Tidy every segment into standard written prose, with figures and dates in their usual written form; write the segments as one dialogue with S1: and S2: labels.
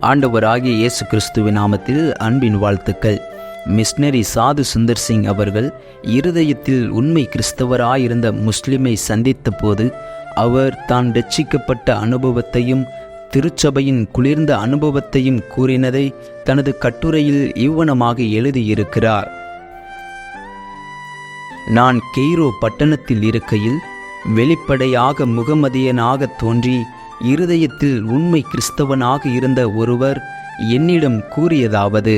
S1: ஆண்டவராகிய இயேசு கிறிஸ்துவின் நாமத்தில் அன்பின் வாழ்த்துக்கள். மிஷனரி சாது சுந்தர் சிங் அவர்கள் இருதயத்தில் உண்மை கிறிஸ்தவராயிருந்த முஸ்லிமை சந்தித்த போது அவர் தான் ரட்சிக்கப்பட்ட அனுபவத்தையும் திருச்சபையின் குளிர்ந்த அனுபவத்தையும் கூறினதை தனது கட்டுரையில் இவ்வனமாக எழுதியிருக்கிறார். நான் கெய்ரோ பட்டணத்தில் இருக்கையில் வெளிப்படையாக முகமதியனாக தோன்றி இருதயத்தில் உண்மை கிறிஸ்தவனாக இருந்த ஒருவர் என்னிடம் கூறியதாவது: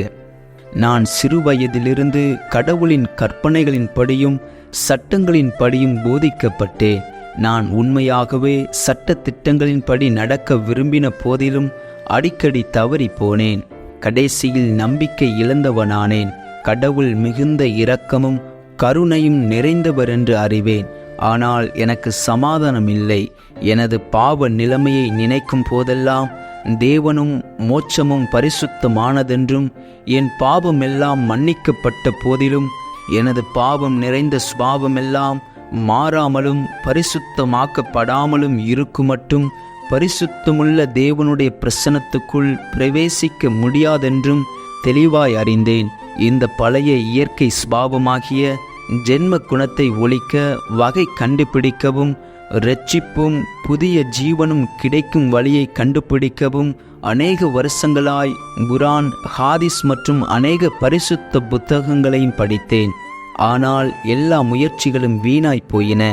S1: நான் சிறுவயதிலிருந்து கடவுளின் கற்பனைகளின் படியும் சட்டங்களின் படியும் போதிக்கப்பட்டேன். நான் உண்மையாகவே சட்ட திட்டங்களின்படி நடக்க விரும்பின போதிலும் அடிக்கடி தவறி போனேன். கடைசியில் நம்பிக்கை இழந்தவனானேன். கடவுள் மிகுந்த இரக்கமும் கருணையும் நிறைந்தவர் என்று அறிவேன். ஆனால் எனக்கு சமாதானம் இல்லை. எனது பாவ நிலைமையை நினைக்கும் போதெல்லாம் தேவனும் மோட்சமும் பரிசுத்தமானதென்றும் என் பாவமெல்லாம் மன்னிக்கப்பட்ட போதிலும் எனது பாவம் நிறைந்த சுபாவமெல்லாம் மாறாமலும் பரிசுத்தமாக்கப்படாமலும் இருக்குமட்டும் பரிசுத்தமுள்ள தேவனுடைய பிரசன்னத்துக்குள் பிரவேசிக்க முடியாதென்றும் தெளிவாய் அறிந்தேன். இந்த பழைய இயற்கை சுபாவமாகிய ஜென்ம குணத்தை ஒழிக்க வகை கண்டுபிடிக்கவும் இரட்சிப்பும் புதிய ஜீவனும் கிடைக்கும் வழியை கண்டுபிடிக்கவும் அநேக வருஷங்களாய் குரான், ஹாதிஸ் மற்றும் அநேக பரிசுத்த புத்தகங்களையும் படித்தேன். ஆனால் எல்லா முயற்சிகளும் வீணாய் போயின.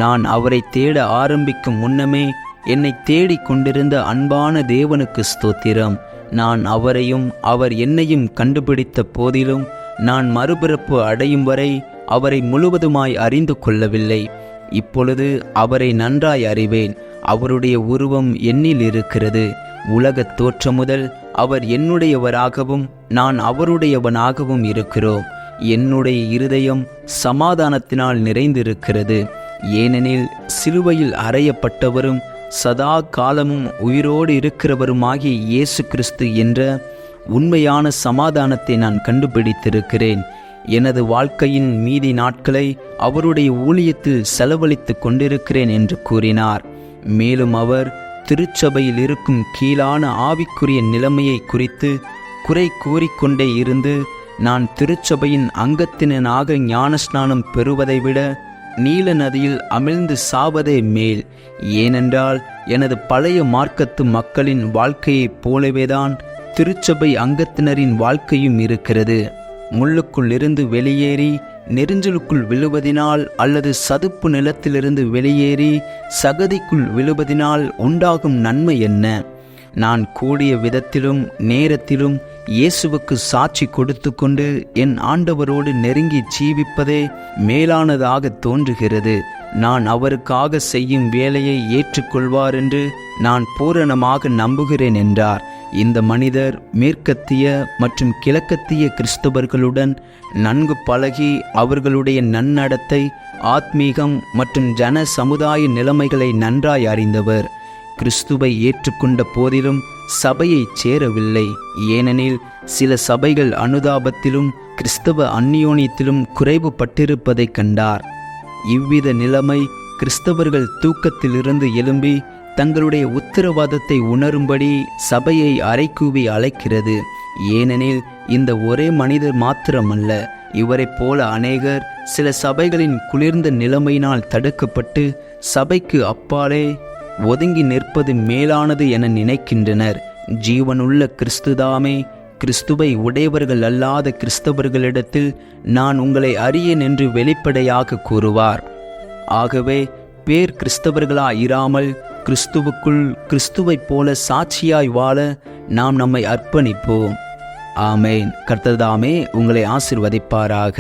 S1: நான் அவரை தேட ஆரம்பிக்கும் முன்னமே என்னை தேடிக் கொண்டிருந்த அன்பான தேவனுக்கு ஸ்தோத்திரம். நான் அவரையும் அவர் என்னையும் கண்டுபிடித்த போதிலும் நான் மறுபிறப்பு அடையும் வரை அவரை முழுவதுமாய் அறிந்து கொள்ளவில்லை. இப்பொழுது அவரை நன்றாய் அறிவேன். அவருடைய உருவம் என்னில் இருக்கிறது. உலகத் தோற்றம் முதல் அவர் என்னுடையவராகவும் நான் அவருடையவனாகவும் இருக்கிறோம். என்னுடைய இருதயம் சமாதானத்தினால் நிறைந்திருக்கிறது. ஏனெனில் சிலுவையில் அறையப்பட்டவரும் சதா காலமும் உயிரோடு இருக்கிறவருமாகிய இயேசு கிறிஸ்து என்ற உண்மையான சமாதானத்தை நான் கண்டுபிடித்திருக்கிறேன். எனது வாழ்க்கையின் மீதி நாட்களை அவருடைய ஊழியத்தில் செலவழித்து கொண்டிருக்கிறேன் என்று கூறினார். மேலும் அவர் திருச்சபையில் இருக்கும் கீழான ஆவிக்குரிய நிலைமையை குறித்து குறை கூறிக்கொண்டே இருந்து, நான் திருச்சபையின் அங்கத்தினனாக ஞானஸ்நானம் பெறுவதை விட நீல நதியில் அமிழ்ந்து சாவதே மேல். ஏனென்றால் எனது பழைய மார்க்கத்து மக்களின் வாழ்க்கையைப் போலவேதான் திருச்சபை அங்கத்தினரின் வாழ்க்கையும் இருக்கிறது. முள்ளுக்குள் இருந்து வெளியேறி நெரிஞ்சலுக்குள் விழுவதினால் அல்லது சதுப்பு நிலத்திலிருந்து வெளியேறி சகதிக்குள் விழுவதினால் உண்டாகும் நன்மை என்ன? நான் கூடிய விதத்திலும் நேரத்திலும் இயேசுவுக்கு சாட்சி கொடுத்து கொண்டு என் ஆண்டவரோடு நெருங்கி ஜீவிப்பதே மேலானதாக தோன்றுகிறது. நான் அவருக்காக செய்யும் வேலையை ஏற்றுக்கொள்வார் என்று நான் பூரணமாக நம்புகிறேன் என்றார். இந்த மனிதர் மேற்கத்திய மற்றும் கிழக்கத்திய கிறிஸ்தவர்களுடன் நன்கு பழகி அவர்களுடைய நன்னடத்தை, ஆத்மீகம் மற்றும் ஜன சமுதாய நிலைமைகளை நன்றாய் அறிந்தவர். கிறிஸ்துவை ஏற்றுக்கொண்ட போதிலும் சபையை சேரவில்லை. ஏனெனில் சில சபைகள் அனுதாபத்திலும் கிறிஸ்தவ அந்நியோனியத்திலும் குறைவுபட்டிருப்பதை கண்டார். இவ்வித நிலைமை கிறிஸ்தவர்கள் தூக்கத்திலிருந்து எழும்பி தங்களுடைய உத்தரவாதத்தை உணரும்படி சபையை அறைகூவி அழைக்கிறது. ஏனெனில் இந்த ஒரே மனிதர் மாத்திரமல்ல, இவரைப் போல அநேகர் சில சபைகளின் குளிர்ந்த நிலைமையினால் தடுக்கப்பட்டு சபைக்கு அப்பாலே ஒதுங்கி நிற்பது மேலானது என நினைக்கின்றனர். ஜீவனுள்ள கிறிஸ்துதாமே கிறிஸ்துவை உடையவர்கள் அல்லாத கிறிஸ்தவர்களிடத்தில் நான் உங்களை அறியேன் என்று வெளிப்படையாக கூறுவார். ஆகவே பேர் கிறிஸ்தவர்களாயிராமல் கிறிஸ்துவுக்குள் கிறிஸ்துவைப் போல சாட்சியாய் வாழ நாம் நம்மை அர்ப்பணிப்போம். ஆமேன். கர்த்தர் தாமே உங்களை ஆசீர்வதிப்பாராக.